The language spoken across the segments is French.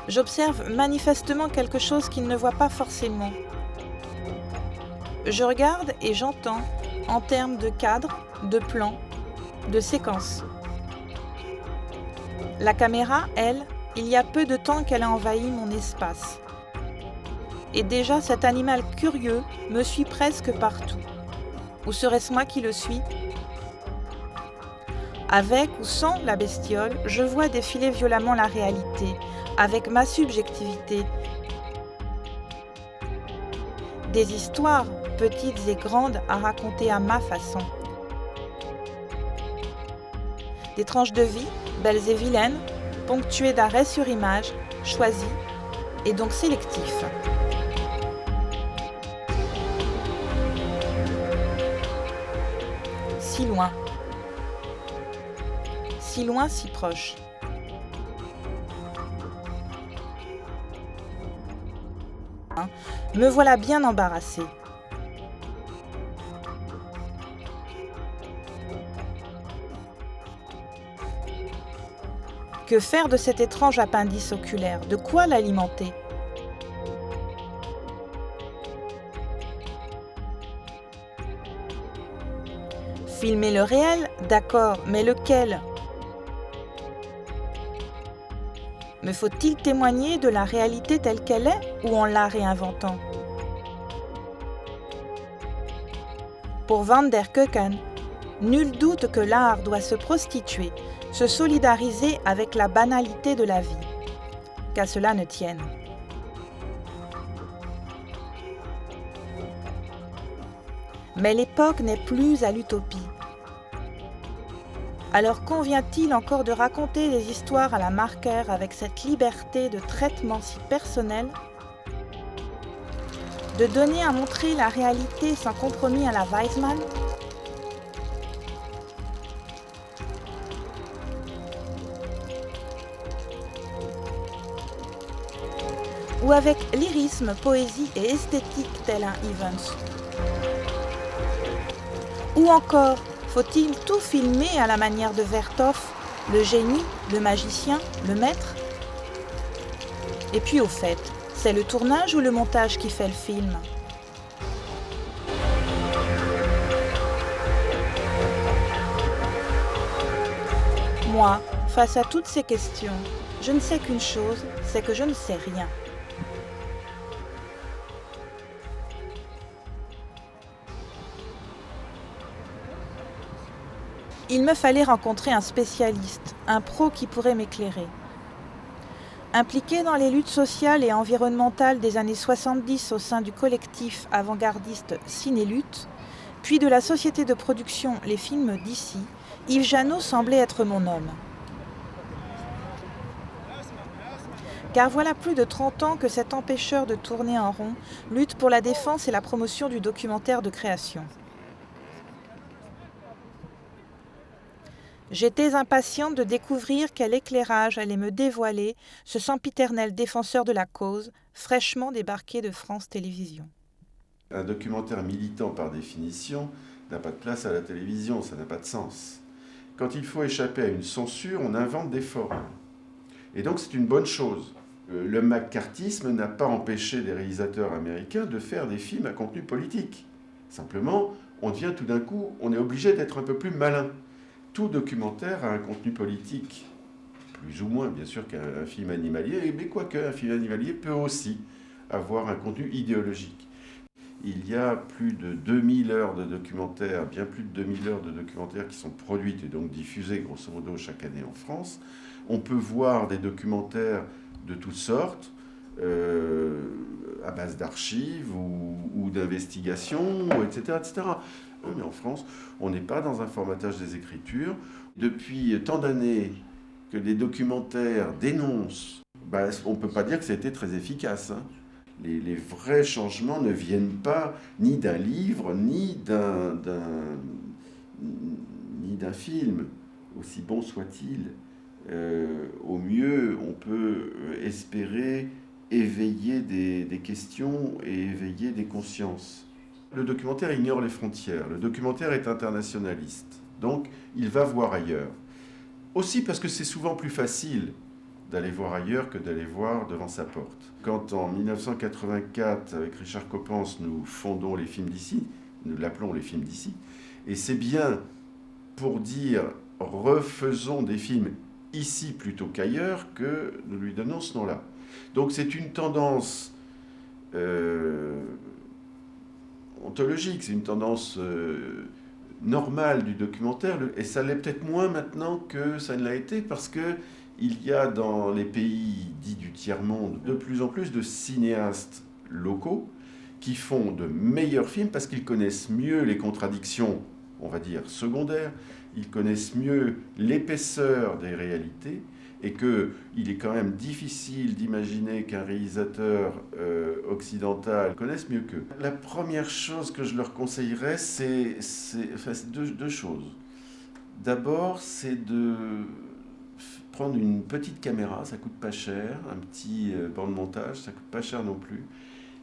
J'observe manifestement quelque chose qu'il ne voit pas forcément. Je regarde et j'entends en termes de cadre, de plan, de séquence. La caméra, elle, il y a peu de temps qu'elle a envahi mon espace. Et déjà cet animal curieux me suit presque partout. Ou serait-ce moi qui le suis ? Avec ou sans la bestiole, je vois défiler violemment la réalité, avec ma subjectivité. Des histoires, petites et grandes, à raconter à ma façon. Des tranches de vie, belles et vilaines, ponctuées d'arrêts sur image, choisis et donc sélectifs. Si loin, si proche. Me voilà bien embarrassée. Que faire de cet étrange appendice oculaire ? De quoi l'alimenter ? Filmer le réel, d'accord, mais lequel ? Me faut-il témoigner de la réalité telle qu'elle est ou en la réinventant ? Pour Van der Keuken, nul doute que l'art doit se prostituer, se solidariser avec la banalité de la vie. Qu'à cela ne tienne. Mais l'époque n'est plus à l'utopie. Alors convient-il encore de raconter des histoires à la Marker avec cette liberté de traitement si personnelle ? De donner à montrer la réalité sans compromis à la Weizmann ? Ou avec lyrisme, poésie et esthétique tel un Evans ? Ou encore, faut-il tout filmer à la manière de Vertov, le génie, le magicien, le maître ? Et puis au fait, c'est le tournage ou le montage qui fait le film ? Moi, face à toutes ces questions, je ne sais qu'une chose, c'est que je ne sais rien. Il me fallait rencontrer un spécialiste, un pro qui pourrait m'éclairer. Impliqué dans les luttes sociales et environnementales des années 70 au sein du collectif avant-gardiste Ciné-Lutte, puis de la société de production Les Films d'Ici, Yves Janot semblait être mon homme. Car voilà plus de 30 ans que cet empêcheur de tourner en rond lutte pour la défense et la promotion du documentaire de création. J'étais impatiente de découvrir quel éclairage allait me dévoiler ce sempiternel défenseur de la cause, fraîchement débarqué de France Télévisions. Un documentaire militant, par définition, n'a pas de place à la télévision, ça n'a pas de sens. Quand il faut échapper à une censure, on invente des formes. Et donc c'est une bonne chose. Le maccarthisme n'a pas empêché les réalisateurs américains de faire des films à contenu politique. Simplement, on devient tout d'un coup, on est obligé d'être un peu plus malin. Tout documentaire a un contenu politique, plus ou moins bien sûr qu'un film animalier, mais quoique un film animalier peut aussi avoir un contenu idéologique. Il y a plus de 2000 heures de documentaires, bien plus de 2000 heures de documentaires qui sont produites et donc diffusées grosso modo chaque année en France. On peut voir des documentaires de toutes sortes, à base d'archives ou d'investigations, etc., etc. Mais en France, on n'est pas dans un formatage des écritures. Depuis tant d'années que les documentaires dénoncent, on ne peut pas dire que ça a été très efficace. Les vrais changements ne viennent pas ni d'un livre, ni d'un film, aussi bon soit-il. Au mieux, on peut espérer éveiller des questions et éveiller des consciences. Le documentaire ignore les frontières. Le documentaire est internationaliste. Donc, il va voir ailleurs. Aussi parce que c'est souvent plus facile d'aller voir ailleurs que d'aller voir devant sa porte. Quand en 1984, avec Richard Coppens, nous fondons les films d'ici, nous l'appelons les films d'ici, et c'est bien pour dire refaisons des films ici plutôt qu'ailleurs que nous lui donnons ce nom-là. Donc c'est une tendance ontologique, c'est une tendance normale du documentaire, et ça l'est peut-être moins maintenant que ça ne l'a été, parce que il y a dans les pays dits du tiers-monde de plus en plus de cinéastes locaux qui font de meilleurs films parce qu'ils connaissent mieux les contradictions, on va dire, secondaires, ils connaissent mieux l'épaisseur des réalités, et qu'il est quand même difficile d'imaginer qu'un réalisateur occidental connaisse mieux qu'eux. La première chose que je leur conseillerais, c'est deux choses. D'abord, c'est de prendre une petite caméra, ça coûte pas cher, un petit banc de montage, ça coûte pas cher non plus,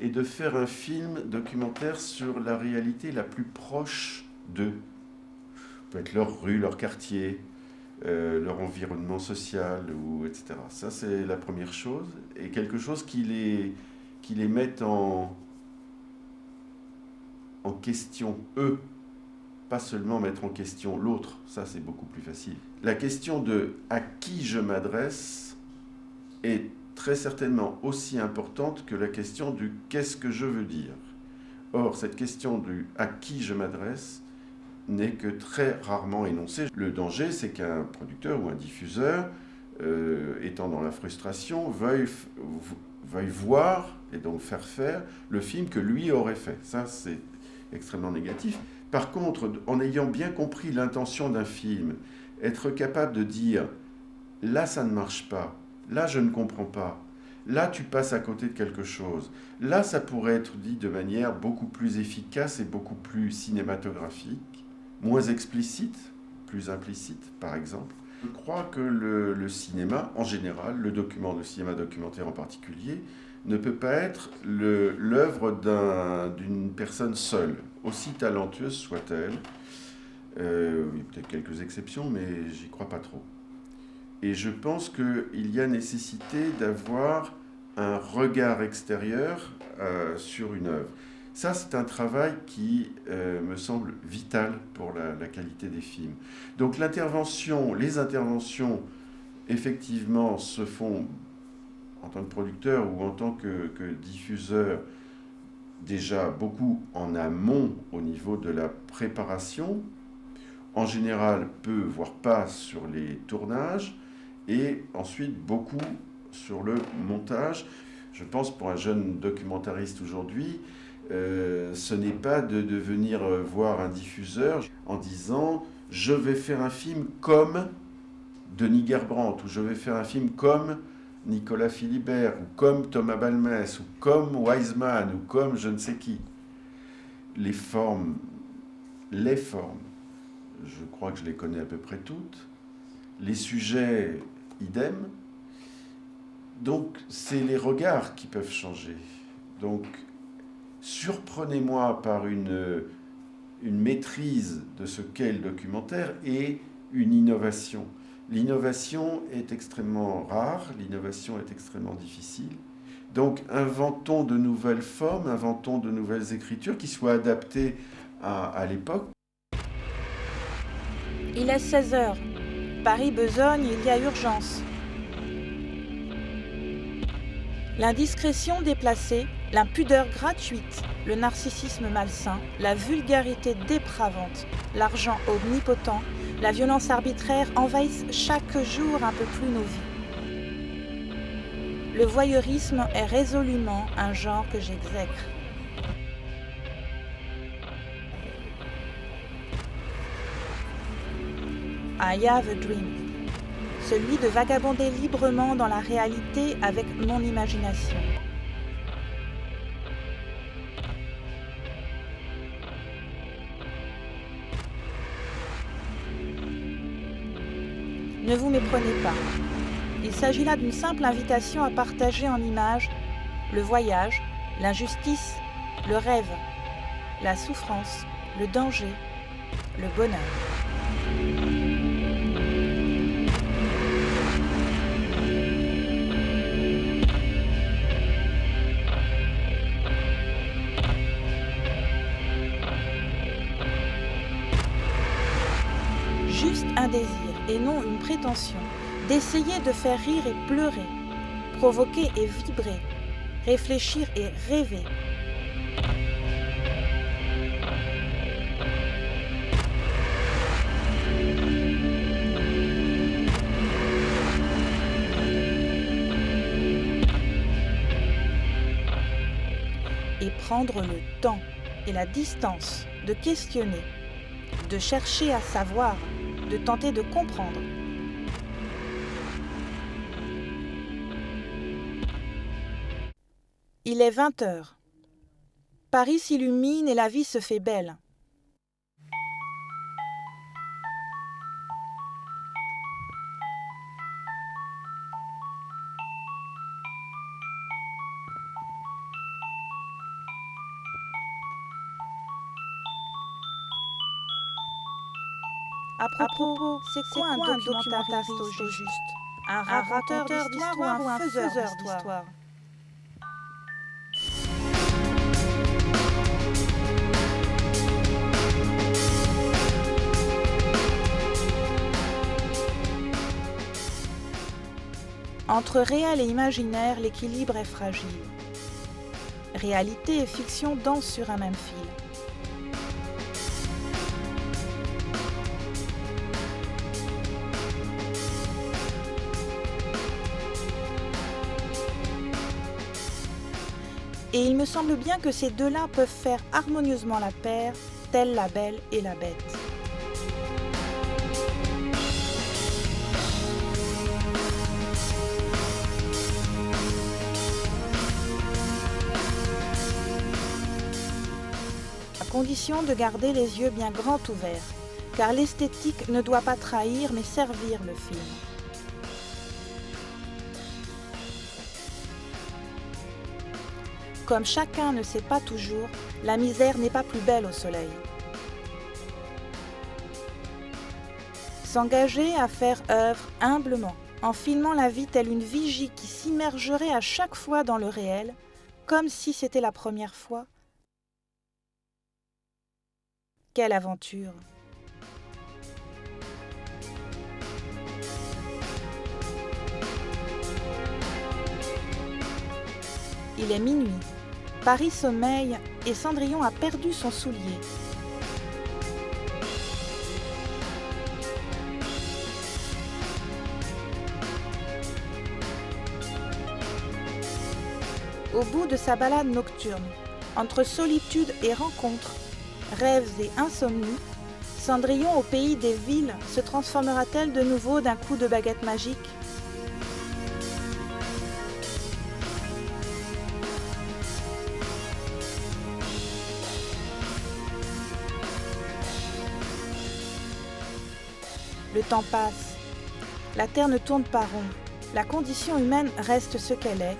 et de faire un film documentaire sur la réalité la plus proche d'eux. Ça peut être leur rue, leur quartier, leur environnement social, etc. Ça, c'est la première chose, et quelque chose qui les mette en question, eux, pas seulement mettre en question l'autre, ça c'est beaucoup plus facile. La question de à qui je m'adresse est très certainement aussi importante que la question du qu'est-ce que je veux dire. Or, cette question du à qui je m'adresse n'est que très rarement énoncée. Le danger, c'est qu'un producteur ou un diffuseur, étant dans la frustration, veuille voir et donc faire le film que lui aurait fait. Ça, c'est extrêmement négatif. Par contre, en ayant bien compris l'intention d'un film, être capable de dire « là, ça ne marche pas, là, je ne comprends pas, là, tu passes à côté de quelque chose, là, ça pourrait être dit de manière beaucoup plus efficace et beaucoup plus cinématographique, moins explicite, plus implicite, par exemple. » Je crois que le cinéma, en général, le cinéma documentaire en particulier, ne peut pas être l'œuvre d'une personne seule, aussi talentueuse soit-elle. Il y a peut-être quelques exceptions, mais j'y crois pas trop. Et je pense qu'il y a nécessité d'avoir un regard extérieur sur une œuvre. Ça, c'est un travail qui me semble vital pour la qualité des films. Donc les interventions, effectivement, se font en tant que producteur ou en tant que diffuseur, déjà beaucoup en amont au niveau de la préparation, en général peu, voire pas sur les tournages, et ensuite beaucoup sur le montage. Je pense pour un jeune documentariste aujourd'hui, ce n'est pas de venir voir un diffuseur en disant « je vais faire un film comme Denis Gerbrandt » ou « je vais faire un film comme Nicolas Philibert » ou comme Thomas Balmès ou comme Wiseman ou comme je ne sais qui. Les formes, je crois que je les connais à peu près toutes. Les sujets, idem. Donc, c'est les regards qui peuvent changer. Donc, surprenez-moi par une maîtrise de ce qu'est le documentaire et une innovation. L'innovation est extrêmement rare, l'innovation est extrêmement difficile. Donc, inventons de nouvelles formes, inventons de nouvelles écritures qui soient adaptées à l'époque. Il est 16h. Paris besogne, il y a urgence. L'indiscrétion déplacée, l'impudeur gratuite, le narcissisme malsain, la vulgarité dépravante, l'argent omnipotent, la violence arbitraire envahissent chaque jour un peu plus nos vies. Le voyeurisme est résolument un genre que j'exècre. I have a dream. Celui de vagabonder librement dans la réalité avec mon imagination. Ne vous méprenez pas. Il s'agit là d'une simple invitation à partager en images le voyage, l'injustice, le rêve, la souffrance, le danger, le bonheur. non une prétention, d'essayer de faire rire et pleurer, provoquer et vibrer, réfléchir et rêver. Et prendre le temps et la distance de questionner, de chercher à savoir, de tenter de comprendre. Il est 20h. Paris s'illumine et la vie se fait belle. À propos, c'est quoi un documentariste au juste? Un raconteur d'histoire ou un faiseur d'histoire? Entre réel et imaginaire, l'équilibre est fragile. Réalité et fiction dansent sur un même fil. Et il me semble bien que ces deux-là peuvent faire harmonieusement la paire, telle la belle et la bête. À condition de garder les yeux bien grands ouverts, car l'esthétique ne doit pas trahir mais servir le film. Comme chacun ne sait pas toujours, la misère n'est pas plus belle au soleil. S'engager à faire œuvre humblement, en filmant la vie telle une vigie qui s'immergerait à chaque fois dans le réel, comme si c'était la première fois. Quelle aventure! Il est minuit. Paris sommeille et Cendrillon a perdu son soulier. Au bout de sa balade nocturne, entre solitude et rencontre, rêves et insomnie, Cendrillon au pays des villes se transformera-t-elle de nouveau d'un coup de baguette magique ? Le temps passe. La Terre ne tourne pas rond. La condition humaine reste ce qu'elle est.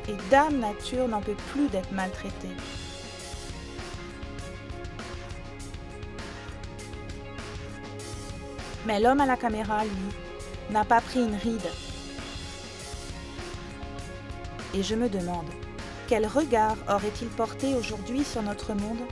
Et Dame Nature n'en peut plus d'être maltraitée. Mais l'homme à la caméra, lui, n'a pas pris une ride. Et je me demande, quel regard aurait-il porté aujourd'hui sur notre monde ?